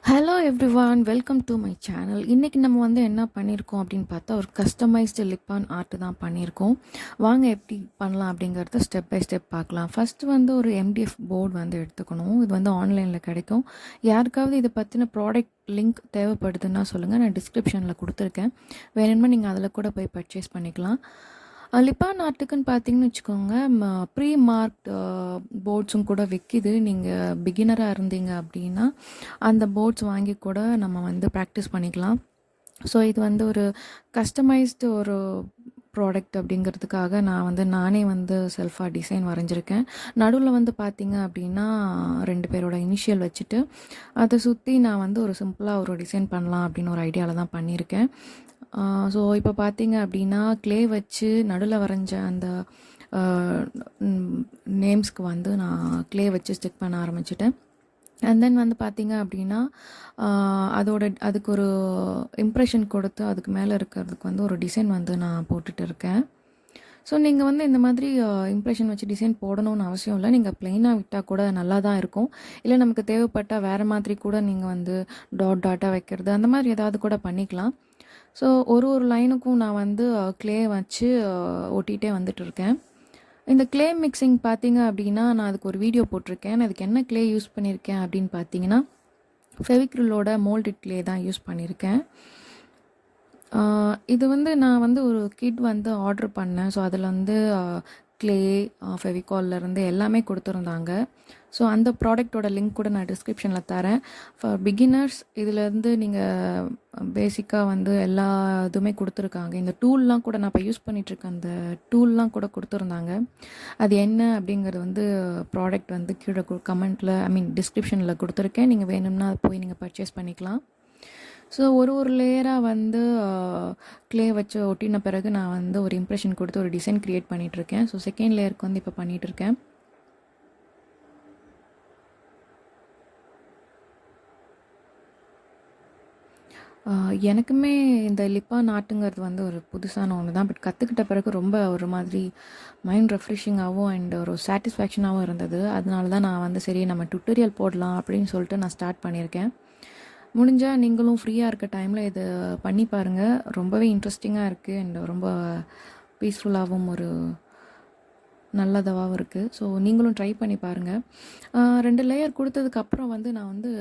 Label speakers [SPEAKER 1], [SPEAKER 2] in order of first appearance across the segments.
[SPEAKER 1] Hello everyone, welcome to my channel. இன்றைக்கி நம்ம வந்து என்ன பண்ணியிருக்கோம் அப்படின்னு பார்த்தா, ஒரு கஸ்டமைஸ்டு லிப்பான் ஆர்ட் தான் பண்ணியிருக்கோம். வாங்க எப்படி பண்ணலாம் அப்படிங்கிறத ஸ்டெப் பை ஸ்டெப் பார்க்கலாம். ஃபஸ்ட்டு வந்து ஒரு எம்டிஎஃப் போர்டு வந்து எடுத்துக்கணும். இது வந்து ஆன்லைனில் கிடைக்கும். யாருக்காவது இதை பற்றின ப்ராடக்ட் லிங்க் தேவைப்படுதுன்னா சொல்லுங்கள், நான் டிஸ்கிரிப்ஷனில் கொடுத்துருக்கேன். வேணும்னா நீங்கள் அதில் கூட போய் பர்ச்சேஸ் பண்ணிக்கலாம். லிப்பான் ஆர்ட்டுக்குன்னு பார்த்தீங்கன்னு வச்சுக்கோங்க, ப்ரீ மார்க்ட் போர்ட்ஸும் கூட விற்கிது. நீங்கள் பிகினராக இருந்தீங்க அப்படின்னா அந்த போர்ட்ஸ் வாங்கி கூட நம்ம வந்து ப்ராக்டிஸ் பண்ணிக்கலாம். ஸோ இது வந்து ஒரு கஸ்டமைஸ்டு ஒரு ப்ராடக்ட் அப்படிங்கிறதுக்காக நானே வந்து செல்ஃபாக டிசைன் வரைஞ்சிருக்கேன். நடுவில் வந்து பார்த்திங்க அப்படின்னா 2 பேரோட இனிஷியல் வச்சுட்டு அதை சுற்றி நான் வந்து ஒரு சிம்பிளாக ஒரு டிசைன் பண்ணலாம் அப்படின்னு ஒரு ஐடியாவில் தான் பண்ணியிருக்கேன். ஸோ இப்போ பார்த்தீங்க அப்படின்னா க்ளே வச்சு நடுவில் வரைஞ்ச அந்த நேம்ஸ்க்கு வந்து நான் க்ளே வச்சு ஸ்டிக் பண்ண ஆரம்பிச்சிட்டேன். அண்ட் தென் வந்து பார்த்திங்க அப்படின்னா அதுக்கு ஒரு இம்ப்ரெஷன் கொடுத்து அதுக்கு மேலே இருக்கிறதுக்கு வந்து ஒரு டிசைன் வந்து நான் போட்டுட்டு இருக்கேன். ஸோ நீங்கள் வந்து இந்த மாதிரி இம்ப்ரெஷன் வச்சு டிசைன் போடணும்னு அவசியம் இல்லை. நீங்கள் ப்ளெயினாக விட்டால் கூட நல்லா தான் இருக்கும். இல்லை நமக்கு தேவைப்பட்டால் வேறு மாதிரி கூட நீங்கள் வந்து டாட்டாக வைக்கிறது அந்த மாதிரி ஏதாவது கூட பண்ணிக்கலாம். ஸோ ஒரு லைனுக்கும் நான் வந்து க்ளே வச்சு ஒட்டிகிட்டே வந்துட்டு இருக்கேன். இந்த க்ளே மிக்சிங் பார்த்தீங்க அப்படின்னா நான் அதுக்கு ஒரு வீடியோ போட்டிருக்கேன். நான் அதுக்கு என்ன க்ளே யூஸ் பண்ணியிருக்கேன் அப்படின்னு பார்த்தீங்கன்னா ஃபெவிக்ரிலோட மோல்டிட் க்ளே தான் யூஸ் பண்ணியிருக்கேன். இது வந்து நான் வந்து ஒரு கிட் வந்து ஆர்டர் பண்ணேன். ஸோ அதில் வந்து க்ளே, ஃபெவிகால்லேருந்து எல்லாமே கொடுத்துருந்தாங்க. ஸோ அந்த ப்ராடக்டோட லிங்க் கூட நான் டிஸ்கிரிப்ஷனில் தரேன். ஃபார் பிகினர்ஸ் இதிலேருந்து நீங்கள் பேசிக்காக வந்து எல்லா இதுவுமே கொடுத்துருக்காங்க. இந்த டூல்லாம் கூட நான் இப்போ யூஸ் பண்ணிகிட்ருக்கேன். அந்த டூல்லாம் கூட கொடுத்துருந்தாங்க. அது என்ன அப்படிங்கிறது வந்து ப்ராடக்ட் வந்து கீழே கமெண்ட்டில் டிஸ்கிரிப்ஷனில் கொடுத்துருக்கேன். நீங்கள் வேணும்னா போய் நீங்கள் பர்ச்சேஸ் பண்ணிக்கலாம். ஸோ ஒரு லேயராக வந்து க்ளே வச்சு ஒட்டின பிறகு நான் வந்து ஒரு இம்ப்ரெஷன் கொடுத்து ஒரு டிசைன் க்ரியேட் பண்ணிகிட்ருக்கேன். ஸோ செகண்ட் லேயருக்கு வந்து இப்போ பண்ணிகிட்ருக்கேன். எனக்குமே இந்த லிப்பான் ஆர்ட்டுங்கிறது வந்து ஒரு புதுசான ஒன்று தான். பட் கற்றுக்கிட்ட பிறகு ரொம்ப ஒரு மாதிரி மைண்ட் ரெஃப்ரெஷிங்காகவும் அண்ட் ஒரு சாட்டிஸ்ஃபேக்ஷனாகவும் இருந்தது. அதனால தான் நான் வந்து சரி நம்ம டுட்டோரியல் போடலாம் அப்படின்னு சொல்லிட்டு நான் ஸ்டார்ட் பண்ணியிருக்கேன். முடிஞ்சால் நீங்களும் ஃப்ரீயாக இருக்க டைமில் இது பண்ணி பாருங்கள். ரொம்பவே இன்ட்ரெஸ்டிங்காக இருக்குது அண்ட் ரொம்ப பீஸ்ஃபுல்லாகவும் ஒரு நல்லதாகவும் இருக்குது. ஸோ நீங்களும் ட்ரை பண்ணி பாருங்கள். 2 லேயர் கொடுத்ததுக்கப்புறம் வந்து நான் வந்து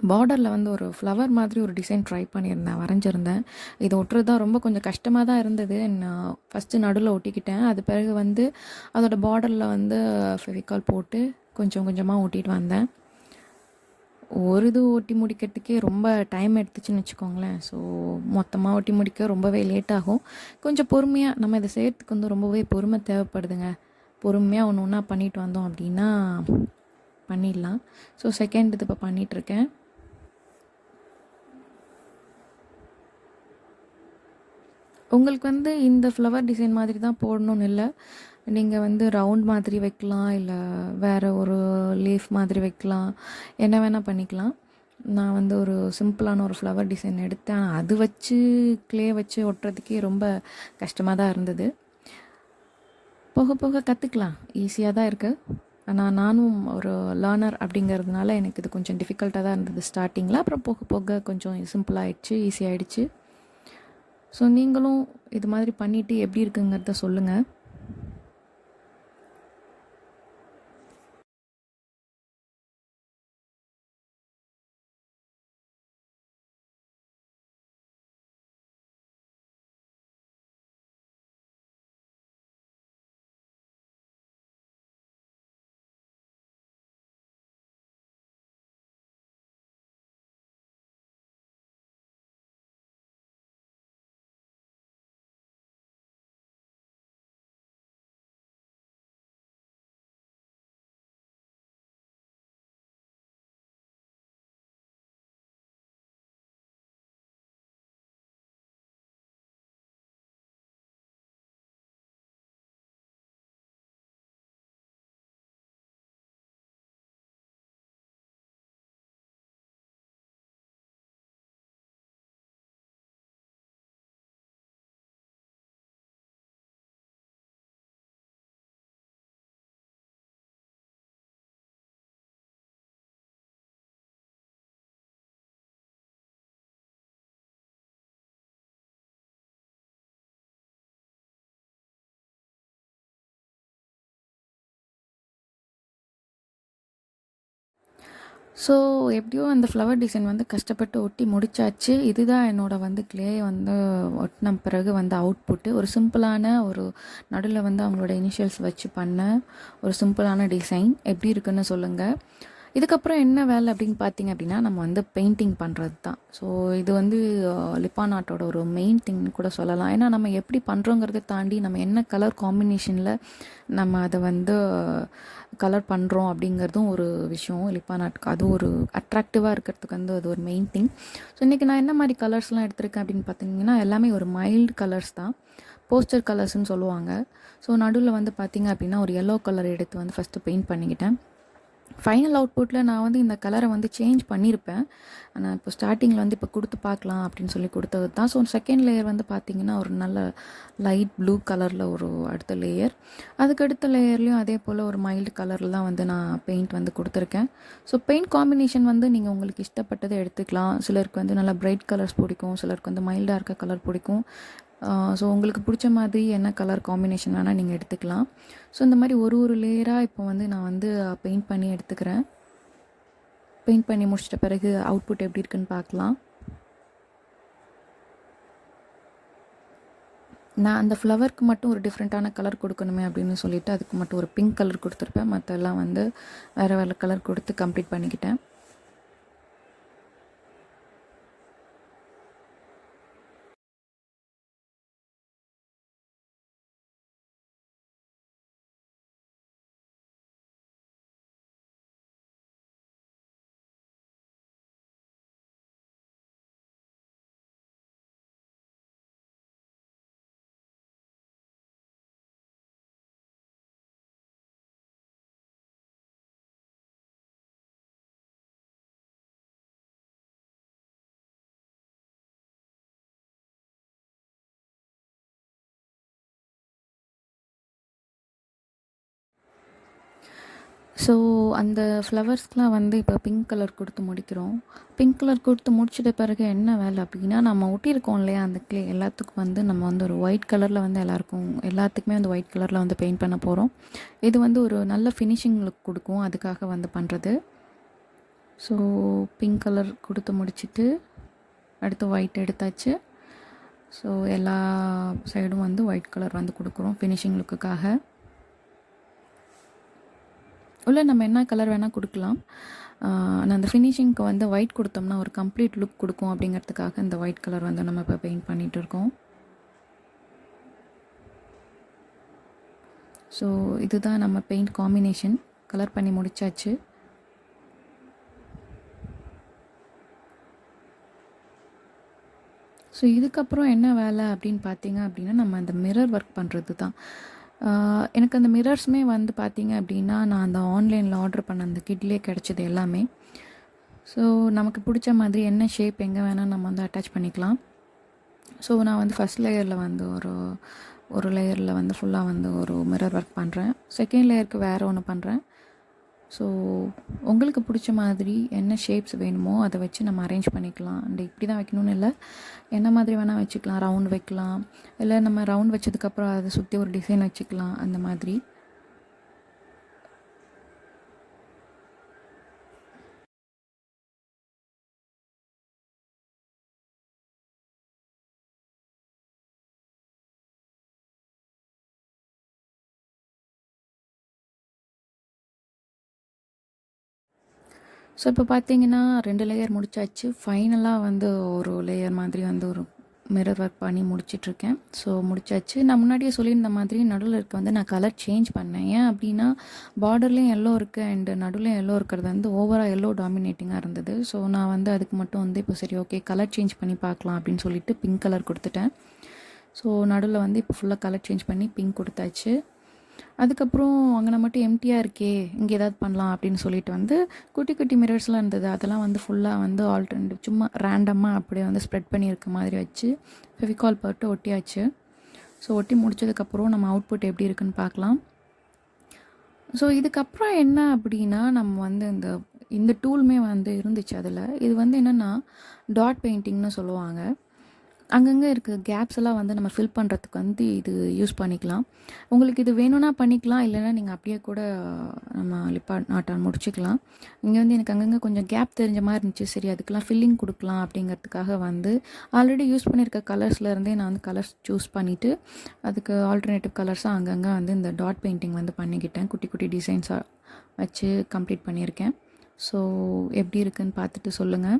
[SPEAKER 1] பார்டரில் வந்து ஒரு ஃப்ளவர் மாதிரி ஒரு டிசைன் ட்ரை பண்ணியிருந்தேன், வரைஞ்சிருந்தேன். இது ஒட்டுறது தான் ரொம்ப கொஞ்சம் கஷ்டமாக தான் இருந்தது. நான் ஃபஸ்ட்டு நடுவில் ஒட்டிக்கிட்டேன். அது பிறகு வந்து அதோட பார்டரில் வந்து ஃபெவிகால் போட்டு கொஞ்சம் கொஞ்சமாக ஒட்டிட்டு வந்தேன். ஒரு இது ஒட்டி முடிக்கிறதுக்கே ரொம்ப டைம் எடுத்துச்சுன்னு வச்சுக்கோங்களேன். ஸோ மொத்தமாக ஒட்டி முடிக்க ரொம்பவே லேட் ஆகும். கொஞ்சம் பொறுமையாக நம்ம இதை செய்கிறதுக்கு வந்து ரொம்பவே பொறுமை தேவைப்படுதுங்க. பொறுமையாக ஒன்று ஒன்றா பண்ணிட்டு வந்தோம் அப்படின்னா பண்ணிடலாம். ஸோ செகண்ட் இது இப்போ பண்ணிகிட்ருக்கேன். உங்களுக்கு வந்து இந்த ஃப்ளவர் டிசைன் மாதிரி தான் போடணும்னு இல்லை. நீங்கள் வந்து ரவுண்ட் மாதிரி வைக்கலாம், இல்லை வேறு ஒரு லீஃப் மாதிரி வைக்கலாம், என்ன வேணால் பண்ணிக்கலாம். நான் வந்து ஒரு சிம்பிளான ஒரு ஃப்ளவர் டிசைன் எடுத்தேன். ஆனால் அது வச்சு க்ளே வச்சு ஒட்டுறதுக்கே ரொம்ப கஷ்டமாக தான் இருந்தது. போக போக கற்றுக்கலாம், ஈஸியாக தான் இருக்குது. ஆனால் நானும் ஒரு லேர்னர் அப்படிங்கிறதுனால எனக்கு இது கொஞ்சம் டிஃபிகல்ட்டாக தான் இருந்தது ஸ்டார்டிங்கில். அப்புறம் போக போக கொஞ்சம் சிம்பிளாகிடுச்சு, ஈஸியாகிடுச்சு. ஸோ நீங்களும் இது மாதிரி பண்ணிவிட்டு எப்படி இருக்குங்கிறத சொல்லுங்கள். ஸோ எப்படியோ அந்த ஃப்ளவர் டிசைன் வந்து கஷ்டப்பட்டு ஒட்டி முடிச்சாச்சு. இதுதான் என்னோட வந்து க்ளே வந்து ஒட்டின பிறகு வந்து அவுட்புட்டு. ஒரு சிம்பிளான ஒரு நடுவில் வந்து அவங்களோட இனிஷியல்ஸ் வச்சு பண்ண ஒரு சிம்பிளான டிசைன். எப்படி இருக்குன்னு சொல்லுங்கள். இதுக்கப்புறம் என்ன வேலை அப்படின்னு பார்த்தீங்க அப்படின்னா, நம்ம வந்து பெயிண்டிங் பண்ணுறது தான். ஸோ இது வந்து லிப்பான் ஆர்ட்டோட ஒரு மெயின் திங்னு கூட சொல்லலாம். ஏன்னா நம்ம எப்படி பண்ணுறோங்கிறத தாண்டி நம்ம என்ன கலர் காம்பினேஷனில் நம்ம அதை வந்து கலர் பண்ணுறோம் அப்படிங்கிறதும் ஒரு விஷயம் லிப்பான் ஆர்ட்க்கு. அது ஒரு அட்ராக்டிவாக இருக்கிறதுக்கு வந்து அது ஒரு மெயின் திங். ஸோ இன்றைக்கி நான் என்ன மாதிரி கலர்ஸ்லாம் எடுத்திருக்கேன் அப்படின்னு பார்த்தீங்கன்னா, எல்லாமே ஒரு மைல்டு கலர்ஸ் தான். போஸ்டர் கலர்ஸ்ன்னு சொல்லுவாங்க. ஸோ நடுவில் வந்து பார்த்திங்க அப்படின்னா ஒரு எல்லோ கலர் எடுத்து வந்து ஃபஸ்ட்டு பெயிண்ட் பண்ணிக்கிட்டேன். ஃபைனல் அவுட்புட்டில் நான் வந்து இந்த கலரை வந்து சேஞ்ச் பண்ணியிருப்பேன். ஆனால் இப்போ ஸ்டார்டிங்கில் வந்து இப்போ கொடுத்து பார்க்கலாம் அப்படின்னு சொல்லி கொடுத்தது தான். ஸோ செகண்ட் லேயர் வந்து பார்த்திங்கன்னா ஒரு நல்ல லைட் ப்ளூ கலரில் ஒரு அடுத்த லேயர். அதுக்கடுத்த லேயர்லேயும் அதே போல் ஒரு மைல்டு கலரில் தான் வந்து நான் பெயிண்ட் வந்து கொடுத்துருக்கேன். ஸோ பெயிண்ட் காம்பினேஷன் வந்து நீங்கள் உங்களுக்கு இஷ்டப்பட்டதை எடுத்துக்கலாம். சிலருக்கு வந்து நல்லா பிரைட் கலர்ஸ் பிடிக்கும், சிலருக்கு வந்து மைல்டாக இருக்க கலர் பிடிக்கும். ஸோ உங்களுக்கு பிடிச்ச மாதிரி என்ன கலர் காம்பினேஷன் வேணால் நீங்கள் எடுத்துக்கலாம். ஸோ இந்த மாதிரி ஒரு லேயராக இப்போ வந்து நான் வந்து பெயிண்ட் பண்ணி எடுத்துக்கிறேன். பெயிண்ட் பண்ணி முடிச்சிட்ட பிறகு அவுட்புட் எப்படி இருக்குன்னு பார்க்கலாம். நான் அந்த ஃப்ளவருக்கு மட்டும் ஒரு டிஃப்ரெண்ட்டான கலர் கொடுக்கணுமே அப்படின்னு சொல்லிவிட்டு அதுக்கு மட்டும் ஒரு பிங்க் கலர் கொடுத்துருப்பேன். மற்றெல்லாம் வந்து வேறு வேறு கலர் கொடுத்து கம்ப்ளீட் பண்ணிக்கிட்டேன். ஸோ அந்த ஃப்ளவர்ஸ்க்கெலாம் வந்து இப்போ பிங்க் கலர் கொடுத்து முடிக்கிறோம். பிங்க் கலர் கொடுத்து முடிச்சிட்ட பிறகு என்ன வேலை அப்படின்னா, நம்ம ஒட்டியிருக்கோம் இல்லையா அந்த க்ளே எல்லாத்துக்கும் வந்து நம்ம வந்து ஒரு ஒயிட் கலரில் வந்து எல்லாத்துக்குமே வந்து ஒயிட் கலரில் வந்து பெயிண்ட் பண்ண போகிறோம். இது வந்து ஒரு நல்ல ஃபினிஷிங் லுக் கொடுக்கும், அதுக்காக வந்து பண்ணுறது. ஸோ பிங்க் கலர் கொடுத்து முடிச்சுட்டு அடுத்து ஒயிட் எடுத்தாச்சு. ஸோ எல்லா சைடும் வந்து ஒயிட் கலர் வந்து கொடுக்குறோம் ஃபினிஷிங் லுக்குக்காக. உள்ள நம்ம என்ன கலர் வேணால் கொடுக்கலாம். ஆனால் அந்த ஃபினிஷிங்க்கு வந்து ஒயிட் கொடுத்தோம்னா ஒரு கம்ப்ளீட் லுக் கொடுக்கும் அப்படிங்கிறதுக்காக இந்த ஒயிட் கலர் வந்து நம்ம இப்போ பெயிண்ட் பண்ணிகிட்டு இருக்கோம். ஸோ இதுதான் நம்ம பெயிண்ட் காம்பினேஷன். கலர் பண்ணி முடித்தாச்சு. ஸோ இதுக்கப்புறம் என்ன வேலை அப்படின்னு பார்த்தீங்க அப்படின்னா, நம்ம அந்த மிரர் ஒர்க் பண்ணுறது தான். எனக்கு அந்த மிரர்ஸுமே வந்து பார்த்திங்க அப்படின்னா, நான் அந்த ஆன்லைனில் ஆர்டர் பண்ண அந்த கிட்லேயே கிடச்சிது எல்லாமே. ஸோ நமக்கு பிடிச்ச மாதிரி என்ன ஷேப் எங்கே வேணால் நம்ம வந்து அட்டாச் பண்ணிக்கலாம். ஸோ நான் வந்து ஃபஸ்ட் லேயரில் வந்து ஒரு லேயரில் வந்து ஃபுல்லாக வந்து ஒரு மிரர் ஒர்க் பண்ணுறேன். செகண்ட் லேயருக்கு வேறு ஒன்று பண்ணுறேன். ஸோ உங்களுக்கு பிடிச்ச மாதிரி என்ன ஷேப்ஸ் வேணுமோ அதை வச்சு நம்ம அரேஞ்ச் பண்ணிக்கலாம். அண்ட் இப்படி தான் வைக்கணும்னு இல்லை, என்ன மாதிரி வேணால் வச்சுக்கலாம். ரவுண்ட் வைக்கலாம், இல்லை நம்ம ரவுண்ட் வச்சதுக்கப்புறம் அதை சுற்றி ஒரு டிசைன் வச்சுக்கலாம், அந்த மாதிரி. ஸோ இப்போ பார்த்தீங்கன்னா 2 லேயர் முடிச்சாச்சு. ஃபைனலாக வந்து ஒரு லேயர் மாதிரி வந்து ஒரு மிரர் ஒர்க் பண்ணி முடிச்சிட்ருக்கேன். ஸோ முடிச்சாச்சு. நான் முன்னாடியே சொல்லியிருந்த மாதிரி நடுவில் இருக்க வந்து நான் கலர் சேஞ்ச் பண்ணேன். ஏன் அப்படின்னா, பார்டர்லேயும் எல்லோ இருக்குது அண்டு நடுவில் எல்லோ இருக்கிறது வந்து ஓவராக எல்லோ டாமினேட்டிங்காக இருந்தது. ஸோ நான் வந்து அதுக்கு மட்டும் வந்து இப்போ சரி ஓகே கலர் சேஞ்ச் பண்ணி பார்க்கலாம் அப்படின்னு சொல்லிட்டு பிங்க் கலர் கொடுத்துட்டேன். ஸோ நடுவில் வந்து இப்போ ஃபுல்லாக கலர் சேஞ்ச் பண்ணி பிங்க் கொடுத்தாச்சு. அதுக்கப்புறம் அங்கே மட்டும் எம்டியாக இருக்கே, இங்கே ஏதாவது பண்ணலாம் அப்படின்னு சொல்லிட்டு வந்து குட்டி குட்டி மிரர்ஸ்லாம் இருந்தது. அதெல்லாம் வந்து ஃபுல்லாக வந்து ஆல்டர்னேட்டிவ் சும்மா ரேண்டமாக அப்படியே வந்து ஸ்ப்ரெட் பண்ணியிருக்க மாதிரி வச்சு ஃபெவிகால் போட்டு ஒட்டியாச்சு. ஸோ ஒட்டி முடிச்சதுக்கப்புறம் நம்ம அவுட்புட் எப்படி இருக்குன்னு பார்க்கலாம். ஸோ இதுக்கப்புறம் என்ன அப்படின்னா, நம்ம வந்து இந்த டூலுமே வந்து இருந்துச்சு அதில். இது வந்து என்னென்னா டாட் பெயிண்டிங்னு சொல்லுவாங்க. அங்கங்கே இருக்க கேப்ஸ் எல்லாம் வந்து நம்ம ஃபில் பண்ணுறதுக்கு வந்து இது யூஸ் பண்ணிக்கலாம். உங்களுக்கு இது வேணும்னா பண்ணிக்கலாம், இல்லைன்னா நீங்கள் அப்படியே கூட நம்ம லிப்பான் ஆர்ட்டை முடிச்சுக்கலாம். இங்கே வந்து எனக்கு அங்கங்கே கொஞ்சம் கேப் தெரிஞ்ச மாதிரி இருந்துச்சு. சரி, அதுக்கெல்லாம் ஃபில்லிங் கொடுக்கலாம் அப்படிங்கிறதுக்காக வந்து ஆல்ரெடி யூஸ் பண்ணியிருக்க கலர்ஸ்லேருந்தே நான் வந்து கலர்ஸ் சூஸ் பண்ணிவிட்டு அதுக்கு ஆல்டர்னேட்டிவ் கலர்ஸாக அங்கங்கே வந்து இந்த டாட் பெயிண்டிங் வந்து பண்ணிக்கிட்டேன். குட்டி குட்டி டிசைன்ஸாக வச்சு கம்ப்ளீட் பண்ணியிருக்கேன். ஸோ எப்படி இருக்குன்னு பார்த்துட்டு சொல்லுங்கள்.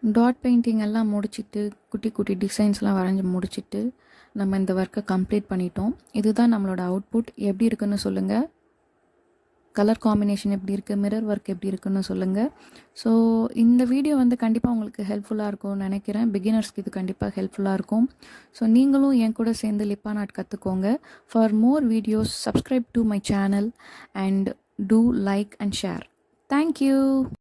[SPEAKER 1] டாட் பெயிண்டிங் எல்லாம் முடிச்சுட்டு குட்டி குட்டி டிசைன்ஸ்லாம் வரைஞ்சி முடிச்சுட்டு நம்ம இந்த ஒர்க்கை கம்ப்ளீட் பண்ணிட்டோம். இதுதான் நம்மளோட அவுட்புட். எப்படி இருக்குன்னு சொல்லுங்கள். கலர் காம்பினேஷன் எப்படி இருக்குது, மிரர் ஒர்க் எப்படி இருக்குன்னு சொல்லுங்கள். ஸோ இந்த வீடியோ வந்து கண்டிப்பாக உங்களுக்கு ஹெல்ப்ஃபுல்லாக இருக்கும்னு நினைக்கிறேன். பிகினர்ஸ்க்கு இது கண்டிப்பாக ஹெல்ப்ஃபுல்லாக இருக்கும். ஸோ நீங்களும் என் கூட சேர்ந்து லிப்பான் ஆர்ட் கற்றுக்கோங்க. For more videos subscribe to my channel and do like and share. Thank you.